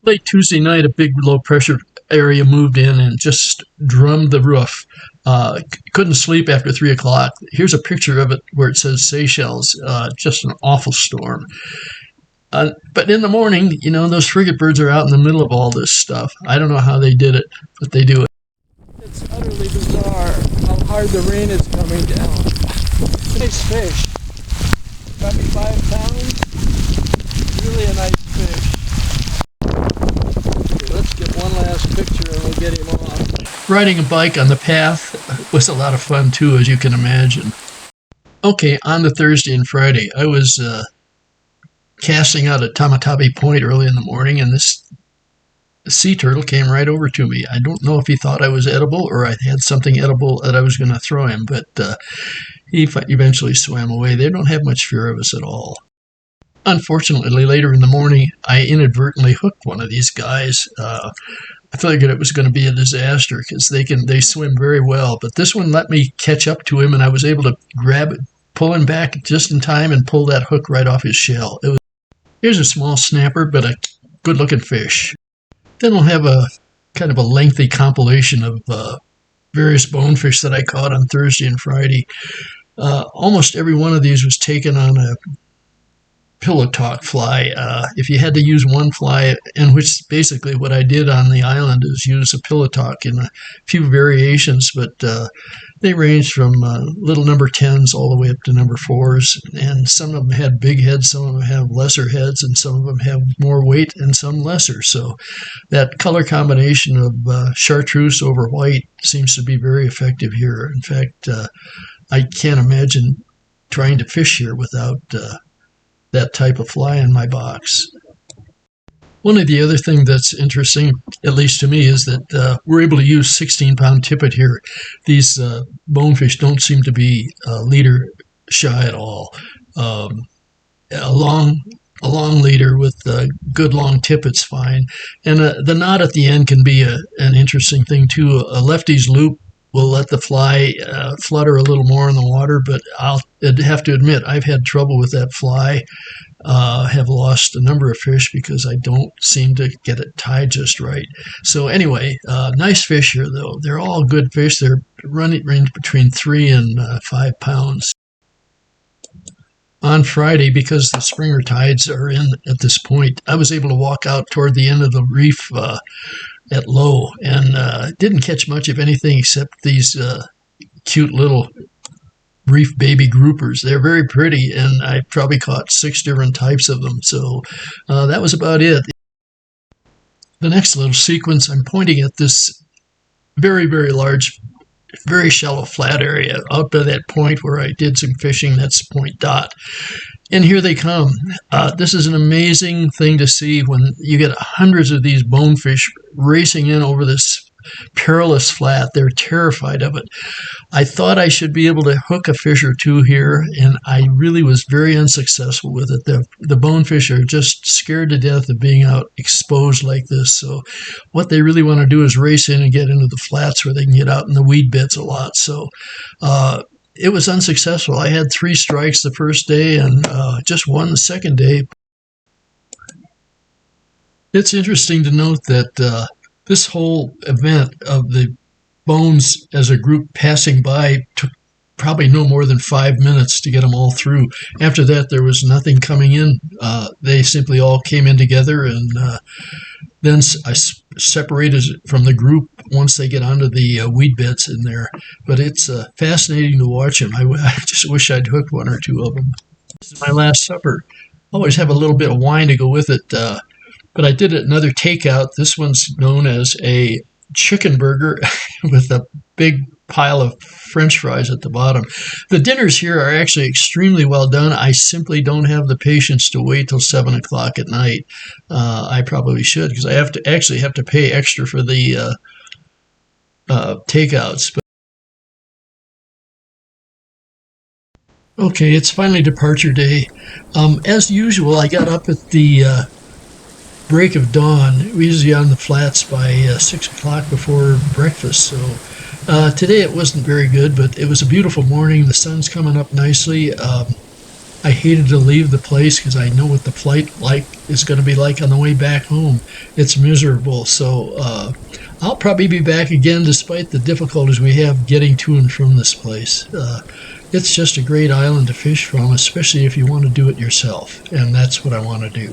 Late Tuesday night, a big low pressure area moved in and just drummed the roof. Couldn't sleep after 3 o'clock. Here's a picture of it where it says Seychelles. Just an awful storm. But in the morning, those frigate birds are out in the middle of all this stuff. I don't know how they did it, but they do it. It's utterly bizarre how hard the rain is coming down. Nice fish. Got me 5 pounds. Really a nice fish. Okay, let's get one last picture and we'll get him off. Riding a bike on the path was a lot of fun too, as you can imagine. Okay, on to Thursday and Friday. I was casting out at Tamatabi Point early in the morning, and this sea turtle came right over to me. I don't know if he thought I was edible or I had something edible that I was going to throw him, but he eventually swam away. They don't have much fear of us at all. Unfortunately, later in the morning, I inadvertently hooked one of these guys. I figured it was going to be a disaster because they swim very well, but this one let me catch up to him, and I was able to grab it, pull him back just in time, and pull that hook right off his shell. Here's a small snapper, but a good-looking fish. Then we'll have a kind of a lengthy compilation of various bonefish that I caught on Thursday and Friday. Almost every one of these was taken on a pillow talk fly. If you had to use one fly, and which basically what I did on the island is use a pillow talk in a few variations, but they ranged from little number 10s all the way up to number 4s, and some of them had big heads, some of them have lesser heads, and some of them have more weight and some lesser. So that color combination of chartreuse over white seems to be very effective here. In fact, I can't imagine trying to fish here without that type of fly in my box. One of the other things that's interesting, at least to me, is that we're able to use 16-pound tippet here. These bonefish don't seem to be leader shy at all. A long leader with good long tippet's fine, and the knot at the end can be an interesting thing too. A lefty's loop will let the fly flutter a little more in the water, but I'll have to admit I've had trouble with that fly. Have lost a number of fish because I don't seem to get it tied just right. So anyway, nice fish here though. They're all good fish. They're range between 3 and 5 pounds. On Friday, because the springer tides are in at this point, I was able to walk out toward the end of the reef at low, and didn't catch much of anything except these cute little reef baby groupers. They're very pretty, and I probably caught 6 different types of them. So that was about it. The next little sequence, I'm pointing at this very, very large, very shallow flat area out by that point where I did some fishing. That's Point Dot. And here they come. This is an amazing thing to see when you get hundreds of these bonefish racing in over this perilous flat. They're terrified of it. I thought I should be able to hook a fish or two here, and I really was very unsuccessful with it. The bonefish are just scared to death of being out exposed like this. So what they really want to do is race in and get into the flats where they can get out in the weed beds a lot. So it was unsuccessful. I had 3 strikes the first day and just 1 the second day. It's interesting to note that this whole event of the bones as a group passing by took probably no more than 5 minutes to get them all through. After that, there was nothing coming in. They simply all came in together, and then I separated from the group once they get onto the weed beds in there. But it's fascinating to watch them. I just wish I'd hooked 1 or 2 of them. This is my last supper. I always have a little bit of wine to go with it, but I did another takeout. This one's known as a chicken burger with a big pile of French fries at the bottom. The dinners here are actually extremely well done. I simply don't have the patience to wait till 7 o'clock at night. I probably should, because I have to pay extra for the takeouts. Okay, it's finally departure day. As usual, I got up at the break of dawn. We're usually on the flats by 6 o'clock before breakfast. So today it wasn't very good, but it was a beautiful morning. The sun's coming up nicely. I hated to leave the place because I know what the flight is going to be like on the way back home. It's miserable. So I'll probably be back again despite the difficulties we have getting to and from this place. It's just a great island to fish from, especially if you want to do it yourself, and that's what I want to do.